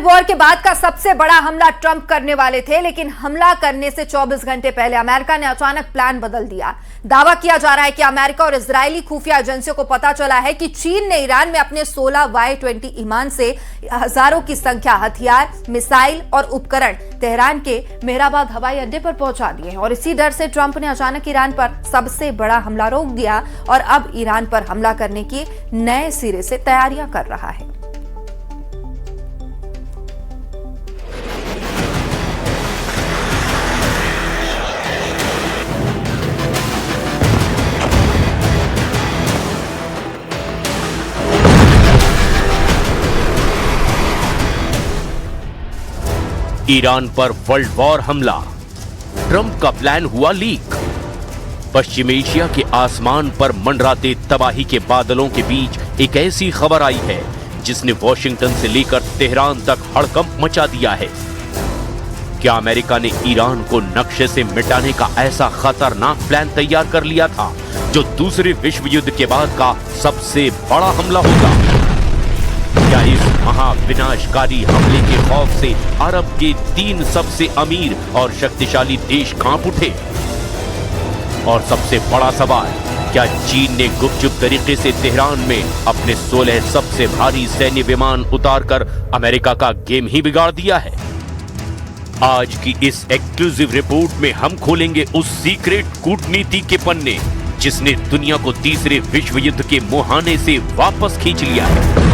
War के बाद का सबसे बड़ा हमला ट्रंप करने वाले थे, लेकिन हमला करने से 24 घंटे पहले अमेरिका ने अचानक प्लान बदल दिया। दावा किया जा रहा है कि अमेरिका और इजरायली खुफिया एजेंसियों को पता चला है कि चीन ने ईरान में अपने 16 Y-20 विमान से हजारों की संख्या हथियार, मिसाइल और उपकरण तेहरान के मेहराबाद हवाई अड्डे पर पहुंचा दिए हैं और इसी डर से ट्रंप ने अचानक ईरान पर सबसे बड़ा हमला रोक दिया और अब ईरान पर हमला करने की नए सिरे से तैयारियां कर रहा है। ईरान पर वर्ल्ड वॉर हमला, ट्रंप का प्लान हुआ लीक। पश्चिम एशिया के आसमान पर मंडराते तबाही के बादलों के बीच एक ऐसी खबर आई है जिसने वॉशिंगटन से लेकर तेहरान तक हड़कंप मचा दिया है। क्या अमेरिका ने ईरान को नक्शे से मिटाने का ऐसा खतरनाक प्लान तैयार कर लिया था जो दूसरे विश्व युद्ध के बाद का सबसे बड़ा हमला होगा? क्या इस महाविनाशकारी हमले के खौफ से अरब के 3 सबसे अमीर और शक्तिशाली देश कांप उठे? और सबसे बड़ा सवाल, क्या चीन ने गुपचुप तरीके से तेहरान में अपने 16 सबसे भारी सैन्य विमान उतारकर अमेरिका का गेम ही बिगाड़ दिया है? आज की इस एक्सक्लूसिव रिपोर्ट में हम खोलेंगे उस सीक्रेट कूटनीति के पन्ने जिसने दुनिया को तीसरे विश्व युद्ध के मुहाने से वापस खींच लिया है।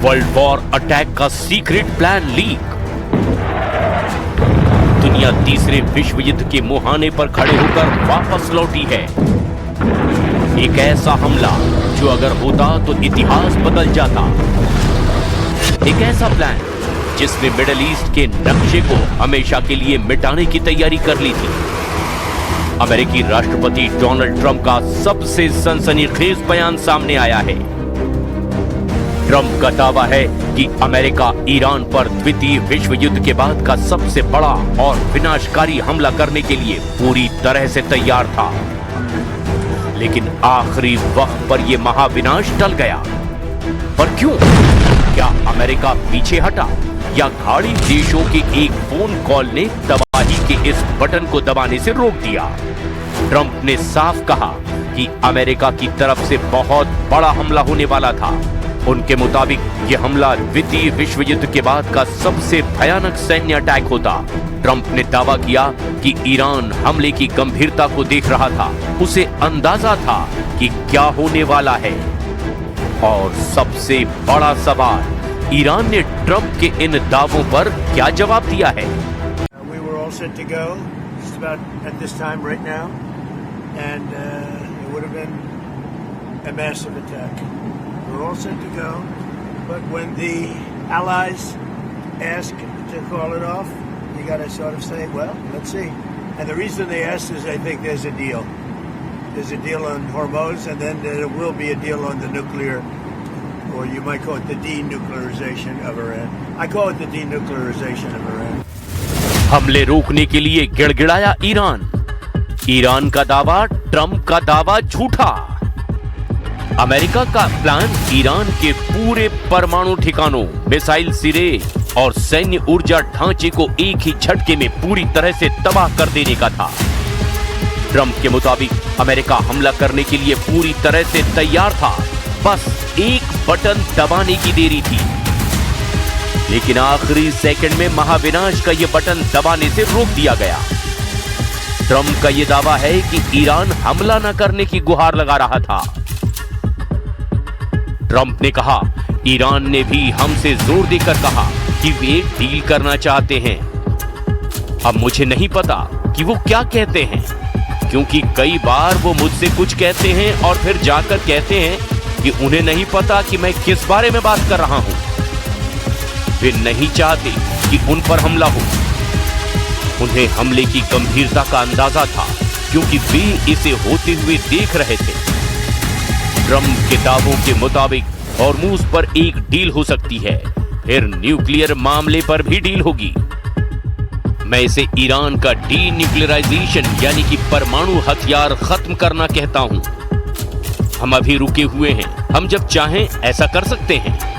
वर्ल्ड वॉर अटैक का सीक्रेट प्लान लीक। दुनिया तीसरे विश्व युद्ध के मुहाने पर खड़े होकर वापस लौटी है। एक ऐसा हमला जो अगर होता तो इतिहास बदल जाता। एक ऐसा प्लान जिसने मिडिल ईस्ट के नक्शे को हमेशा के लिए मिटाने की तैयारी कर ली थी। अमेरिकी राष्ट्रपति डोनाल्ड ट्रंप का सबसे सनसनीखेज बयान सामने आया है। ट्रंप का दावा है कि अमेरिका ईरान पर द्वितीय विश्व युद्ध के बाद का सबसे बड़ा और विनाशकारी हमला करने के लिए पूरी तरह से तैयार था, लेकिन आखिरी वक्त पर यह महाविनाश टल गया। पर क्यों? क्या अमेरिका पीछे हटा या खाड़ी देशों के एक फोन कॉल ने तबाही के इस बटन को दबाने से रोक दिया? ट्रंप ने साफ कहा कि अमेरिका की तरफ से बहुत बड़ा हमला होने वाला था। उनके मुताबिक यह हमला द्वितीय विश्व युद्ध के बाद का सबसे भयानक सैन्य अटैक होता। ट्रंप ने दावा किया कि ईरान हमले की गंभीरता को देख रहा था, उसे अंदाजा था कि क्या होने वाला है। और सबसे बड़ा सवाल, ईरान ने ट्रंप के इन दावों पर क्या जवाब दिया है? We're all set to go, but when the allies ask to call it off, you got to sort of say, well, let's see. And the reason they asked is I think there's a deal. There's a deal on Hormuz, and then there will be a deal on the nuclear, or you might call it the denuclearization of Iran. I call it the denuclearization of Iran. हमले रोकने के लिए गिड़गिड़ाया Iran. Iran का दावा, Trump का दावा झूठा। America का प्लान ईरान के पूरे परमाणु ठिकानों, मिसाइल सिरे और सैन्य ऊर्जा ढांचे को एक ही झटके में पूरी तरह से तबाह कर देने का था। ट्रंप के मुताबिक अमेरिका हमला करने के लिए पूरी तरह से तैयार था, बस एक बटन दबाने की देरी थी। लेकिन आखिरी सेकंड में महाविनाश का यह बटन दबाने से रोक दिया गया। ट्रंप का यह दावा है कि ईरान हमला न करने की गुहार लगा रहा था। ट्रंप ने कहा, ईरान ने भी हमसे जोर देकर कहा कि वे डील करना चाहते हैं। अब मुझे नहीं पता कि वो क्या कहते हैं, क्योंकि कई बार वो मुझसे कुछ कहते हैं और फिर जाकर कहते हैं कि उन्हें नहीं पता कि मैं किस बारे में बात कर रहा हूं। वे नहीं चाहते कि उन पर हमला हो। उन्हें हमले की गंभीरता का अंदाजा था, क्योंकि वे इसे होते हुए देख रहे थे। ट्रंप के दावों के मुताबिक हॉर्मूज पर एक डील हो सकती है, फिर न्यूक्लियर मामले पर भी डील होगी। मैं इसे ईरान का डीन्यूक्लियराइजेशन यानी कि परमाणु हथियार खत्म करना कहता हूं। हम अभी रुके हुए हैं, हम जब चाहें ऐसा कर सकते हैं।